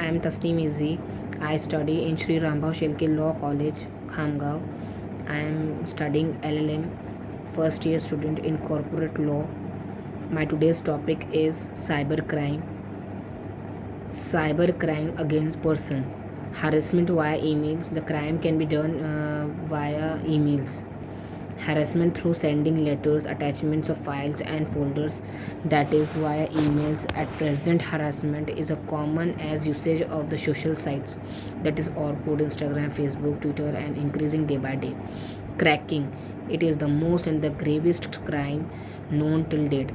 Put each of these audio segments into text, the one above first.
am Tasneem Izzi. I study in Sri Rambhav Shelke Law College, Khamgaon. I am studying LLM, first year student in corporate law. My today's topic is cybercrime. Cybercrime against person. Harassment via emails. The crime can be done via emails. Harassment through sending letters, attachments of files and folders, that is via emails. At present, harassment is a common as usage of the social sites, that is Orkut, Instagram, Facebook, Twitter, and increasing day by day. Cracking, it is the most and the gravest crime known till date.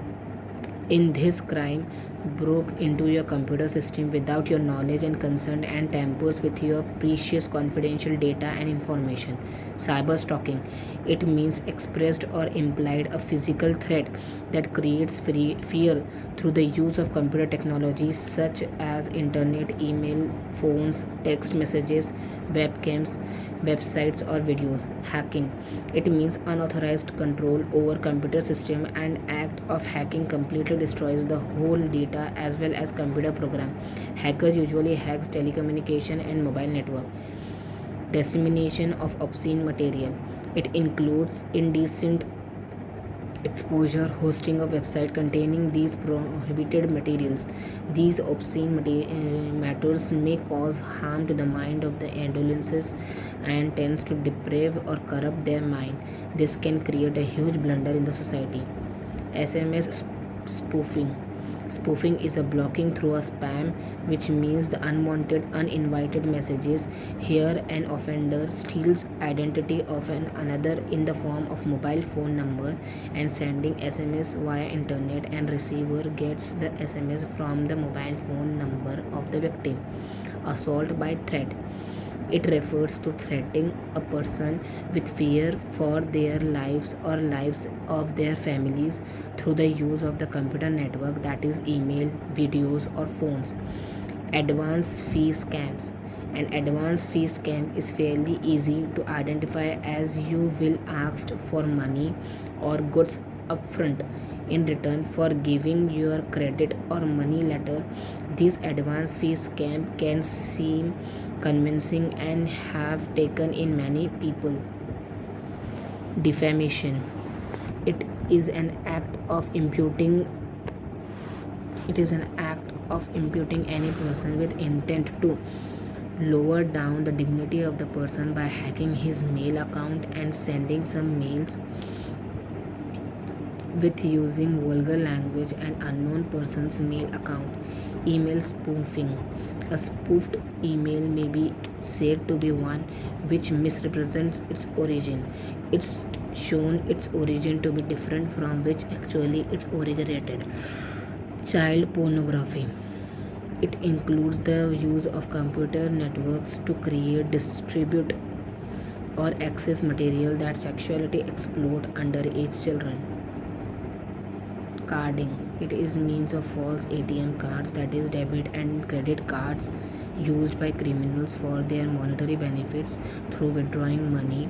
In this crime, broke into your computer system without your knowledge and consent and tampers with your precious confidential data and information. Cyber stalking, it means expressed or implied a physical threat that creates fear through the use of computer technologies such as internet, email, phones, text messages, webcams, websites, or videos. Hacking, it means unauthorized control over computer system, and act of hacking completely destroys the whole data as well as computer program. Hackers usually hacks telecommunication and mobile network. Dissemination of obscene material, it includes indecent exposure, hosting a website containing these prohibited materials. These obscene matters may cause harm to the mind of the adolescents and tends to deprave or corrupt their mind. This can create a huge blunder in the society. SMS spoofing. Spoofing is a blocking through a spam, which means the unwanted, uninvited messages. Here, an offender steals identity of another in the form of mobile phone number and sending SMS via internet, and receiver gets the SMS from the mobile phone number of the victim. Assault by threat, it refers to threatening a person with fear for their lives or lives of their families through the use of the computer network, that is email, videos, or phones. Advance fee scams. An advance fee scam is fairly easy to identify as you will ask for money or goods upfront in return for giving your credit or money later. This advance fee scam can seem convincing and have taken in many people. Defamation, it is an act of imputing any person with intent to lower down the dignity of the person by hacking his mail account and sending some mails with using vulgar language and unknown person's mail account. Email spoofing, a spoofed email may be said to be one which misrepresents its origin. It's shown its origin to be different from which actually it's originated. Child pornography, it includes the use of computer networks to create, distribute, or access material that sexually exploit underage children. Carding, it is means of false ATM cards, that is debit and credit cards used by criminals for their monetary benefits through withdrawing money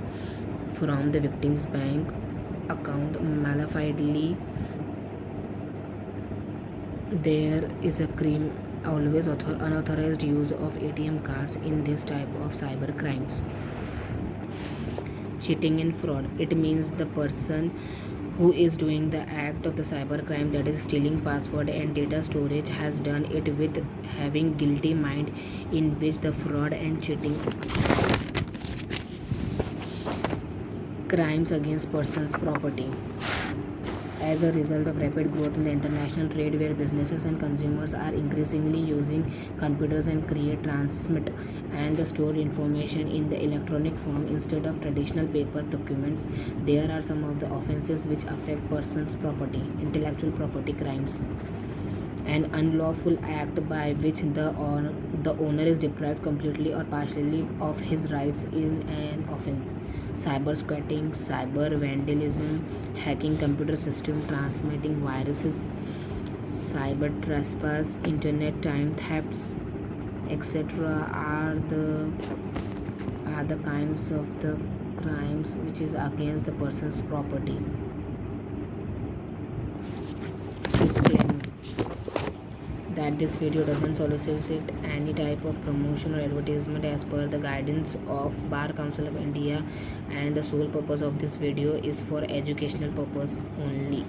from the victim's bank account malafidely. There is a always unauthorized use of ATM cards in this type of cyber crimes. Cheating and fraud, it means the person who is doing the act of the cybercrime, that is stealing password and data storage, has done it with having guilty mind, in which the fraud and cheating crimes against persons property. As a result of rapid growth in the international trade, where businesses and consumers are increasingly using computers and create, transmit, and store information in the electronic form instead of traditional paper documents, there are some of the offenses which affect persons' property. Intellectual property crimes, an unlawful act by which the owner is deprived completely or partially of his rights in an offense. Cyber squatting, cyber vandalism, hacking computer system, transmitting viruses, cyber trespass, internet time thefts, etc. are the kinds of the crimes which is against the person's property. Disclaimer: that this video doesn't solicit any type of promotion or advertisement as per the guidance of Bar Council of India, and the sole purpose of this video is for educational purpose only.